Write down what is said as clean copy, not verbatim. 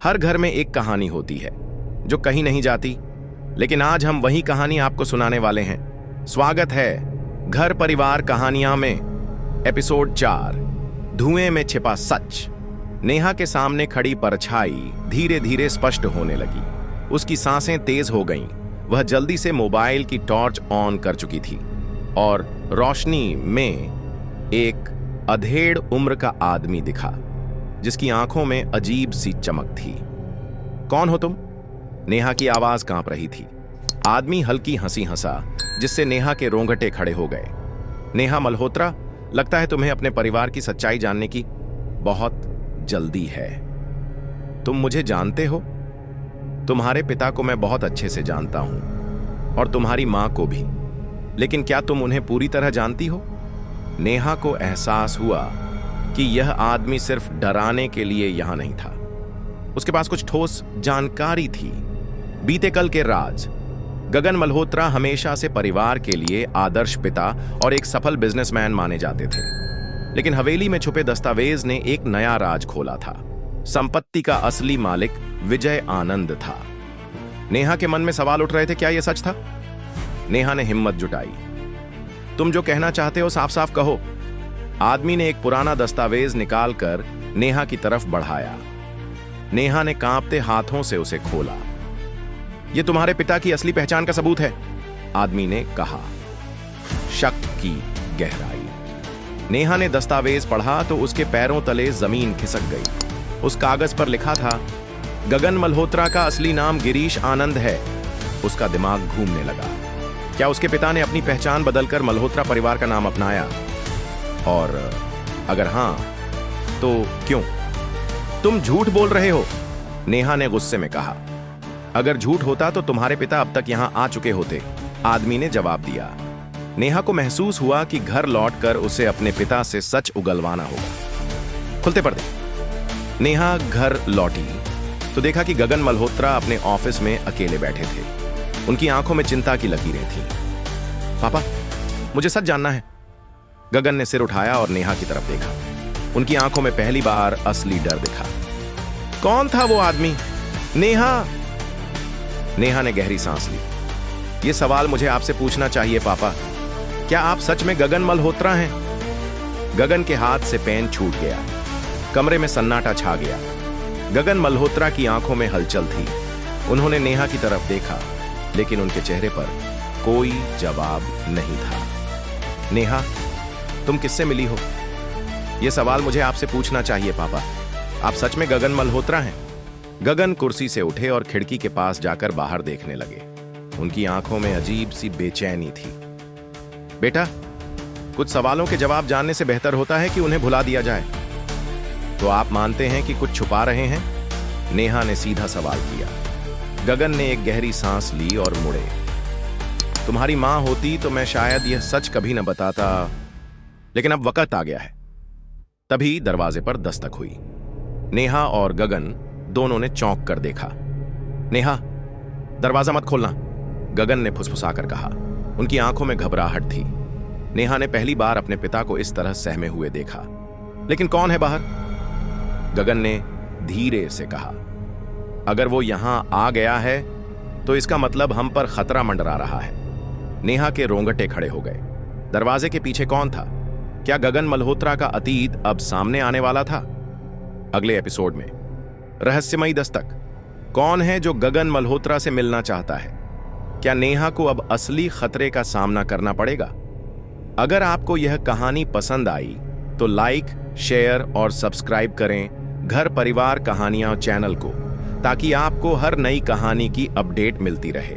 हर घर में एक कहानी होती है जो कहीं नहीं जाती, लेकिन आज हम वही कहानी आपको सुनाने वाले हैं। स्वागत है घर परिवार कहानियां में एपिसोड 4, धुएं में छिपा सच। नेहा के सामने खड़ी परछाई धीरे धीरे स्पष्ट होने लगी। उसकी सांसें तेज हो गईं। वह जल्दी से मोबाइल की टॉर्च ऑन कर चुकी थी और रोशनी में एक अधेड़ उम्र का आदमी दिखा जिसकी आंखों में अजीब सी चमक थी। कौन हो तुम? नेहा की आवाज कांप रही थी। आदमी हल्की हंसी हंसा जिससे नेहा के रोंगटे खड़े हो गए। नेहा मल्होत्रा, लगता है तुम्हें अपने परिवार की सच्चाई जानने की बहुत जल्दी है। तुम मुझे जानते हो? तुम्हारे पिता को मैं बहुत अच्छे से जानता हूं और तुम्हारी मां को भी, लेकिन क्या तुम उन्हें पूरी तरह जानती हो? नेहा को एहसास हुआ कि यह आदमी सिर्फ डराने के लिए यहां नहीं था। उसके पास कुछ ठोस जानकारी थी। बीते कल के राज। गगन मल्होत्रा हमेशा से परिवार के लिए आदर्श पिता और एक सफल बिजनेसमैन माने जाते थे, लेकिन हवेली में छुपे दस्तावेज ने एक नया राज खोला था। संपत्ति का असली मालिक विजय आनंद था। नेहा के मन में सवाल उठ रहे थे, क्या यह सच था? नेहा ने हिम्मत जुटाई। तुम जो कहना चाहते हो साफ साफ कहो। आदमी ने एक पुराना दस्तावेज निकालकर नेहा की तरफ बढ़ाया। नेहा ने कांपते हाथों से उसे खोला। यह तुम्हारे पिता की असली पहचान का सबूत है, आदमी ने कहा। शक की गहराई। नेहा ने दस्तावेज पढ़ा तो उसके पैरों तले जमीन खिसक गई। उस कागज पर लिखा था, गगन मल्होत्रा का असली नाम गिरीश आनंद है। उसका दिमाग घूमने लगा। क्या उसके पिता ने अपनी पहचान बदलकर मल्होत्रा परिवार का नाम अपनाया? और अगर हां, तो क्यों? तुम झूठ बोल रहे हो, नेहा ने गुस्से में कहा। अगर झूठ होता तो तुम्हारे पिता अब तक यहां आ चुके होते, आदमी ने जवाब दिया। नेहा को महसूस हुआ कि घर लौटकर उसे अपने पिता से सच उगलवाना होगा। खुलते पर्दे। नेहा घर लौटी तो देखा कि गगन मल्होत्रा अपने ऑफिस में अकेले बैठे थे। उनकी आंखों में चिंता की लकीरें थीं। पापा, मुझे सच जानना है। गगन ने सिर उठाया और नेहा की तरफ देखा। उनकी आंखों में पहली बार असली डर दिखा। कौन था वो आदमी? नेहा ने गहरी सांस ली। ये सवाल मुझे आपसे पूछना चाहिए पापा। क्या आप सच में गगन मल्होत्रा हैं? गगन के हाथ से पेन छूट गया। कमरे में सन्नाटा छा गया। गगन मल्होत्रा की आंखों में हलचल थी। उन्होंने नेहा की तरफ देखा, लेकिन उनके चेहरे पर कोई जवाब नहीं था। नेहा, तुम किससे मिली हो? यह सवाल मुझे आपसे पूछना चाहिए पापा। आप सच में गगन मल्होत्रा हैं? गगन कुर्सी से उठे और खिड़की के पास जाकर बाहर देखने लगे। उनकी आंखों में अजीब सी बेचैनी थी। बेटा, कुछ सवालों के जवाब जानने से बेहतर होता है कि उन्हें भुला दिया जाए। तो आप मानते हैं कि कुछ छुपा रहे हैं? नेहा ने सीधा सवाल किया। गगन ने एक गहरी सांस ली और मुड़े। तुम्हारी मां होती तो मैं शायद यह सच कभी न बताता, लेकिन अब वक्त आ गया है। तभी दरवाजे पर दस्तक हुई। नेहा और गगन दोनों ने चौंक कर देखा। नेहा, दरवाजा मत खोलना, गगन ने फुसफुसाकर कहा। उनकी आंखों में घबराहट थी। नेहा ने पहली बार अपने पिता को इस तरह सहमे हुए देखा। लेकिन कौन है बाहर? गगन ने धीरे से कहा। अगर वो यहां आ गया है तो इसका मतलब हम पर खतरा मंडरा रहा है। नेहा के रोंगटे खड़े हो गए। दरवाजे के पीछे कौन था? क्या गगन मल्होत्रा का अतीत अब सामने आने वाला था? अगले एपिसोड में रहस्यमयी दस्तक। कौन है जो गगन मल्होत्रा से मिलना चाहता है? क्या नेहा को अब असली खतरे का सामना करना पड़ेगा? अगर आपको यह कहानी पसंद आई तो लाइक, शेयर और सब्सक्राइब करें घर परिवार कहानियां चैनल को, ताकि आपको हर नई कहानी की अपडेट मिलती रहे।